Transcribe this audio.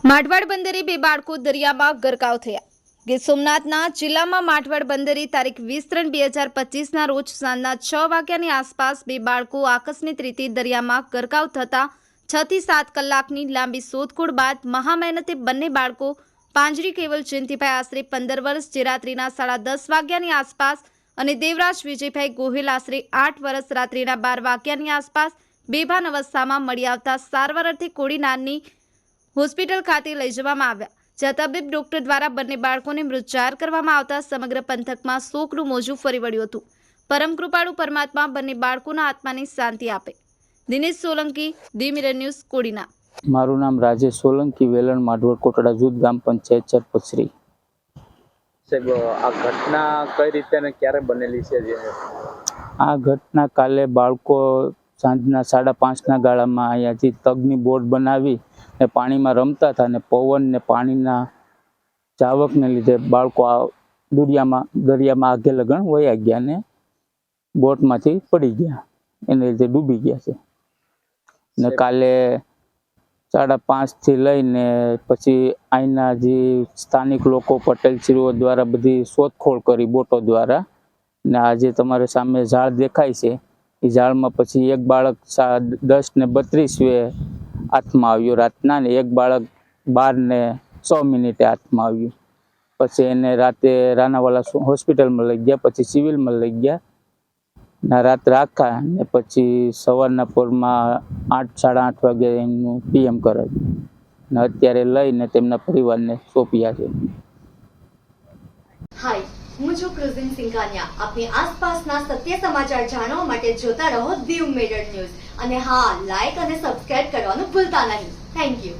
માઠવાડ બંદરે બે બાળકો દરિયામાં ગરકાવ થયા। ગીર સોમનાથના જિલ્લામાં માઠવાડ બંદરે તારીખ 20/3/2025ના રોજ સાંજના 6 વાગ્યાની આસપાસ બે બાળકો આકસ્મિક રીતે દરિયામાં ગરકાવ થતા 6 થી 7 કલાકની લાંબી શોધખોળ બાદ મહામહેનતે બંને બાળકો પાંજરી કેવલ જયંતિભાઈ આશરે 15 વર્ષ જે રાત્રિના 10:30 વાગ્યાની આસપાસ અને દેવરાજ વિજયભાઈ ગોહિલ આશરે 8 વર્ષ રાત્રિના 12 વાગ્યાની આસપાસ બેભાન અવસ્થામાં મળી આવતા સારવાર અર્થે કોડીનારની હોસ્પિટલ ખાતે લઈ જવામાં આવ્યા, જ્યાં તબીબ ડોક્ટર દ્વારા બંને બાળકોને મૃત જાહેર કરવામાં આવતા સમગ્ર પંથકમાં શોકનું મોજું ફરી વળ્યું હતું। પરમ કૃપાળુ પરમાત્મા બંને બાળકોના આત્માને શાંતિ આપે। Dinesh Solanki, the mirror news, કોડીના। મારું નામ રાજેશ સોલંકી, વેલણ માઢવડ કોટડા જૂથ ગામ પંચાયત સરપંચશ્રી। સાહેબ, આ ઘટના કઈ રીતે અને ક્યારે બનેલી છે? આ ઘટના કાલે બાળકો સાંજના 5:30ના ગાળામાં અહીંયાથી તગની બોટ બનાવી ને પાણીમાં રમતા હતા ને પવન ને પાણીના ચાવકને લીધે બાળકો દરિયામાં આગે લગન વયા ગયા ને બોટમાંથી પડી ગયા, એને લીધે ડૂબી ગયા છે। ને કાલે 5:30 થી લઈને પછી અહીંના જે સ્થાનિક લોકો પટેલશ્રીઓ દ્વારા બધી શોધખોળ કરી બોટો દ્વારા, ને આજે તમારે સામે ઝાડ દેખાય છે એ ઝાડમાં પછી એક બાળક 10:32 હાથમાં આવ્યો રાતના, ને એક બાળક 12:06 હાથમાં આવ્યું। પછી એને રાતે રાનાવાલા હોસ્પિટલમાં લઈ ગયા, પછી સિવિલમાં લઈ ગયા ને રાત રાખા ને પછી સવારના પોરમાં 8-8:30 વાગે એનું PM કરાવ્યું ને અત્યારે લઈને તેમના પરિવારને સોંપ્યા છે। હાય, હું છું ક્રુઝિન સિંઘાનિયા। આપની આસપાસના સત્ય સમાચાર જાણવા માટે જોતા રહો ધી મિરર ન્યૂઝ અને હા, લાઈક અને સબસ્ક્રાઇબ કરવાનું ભૂલતા નહીં। Thank you.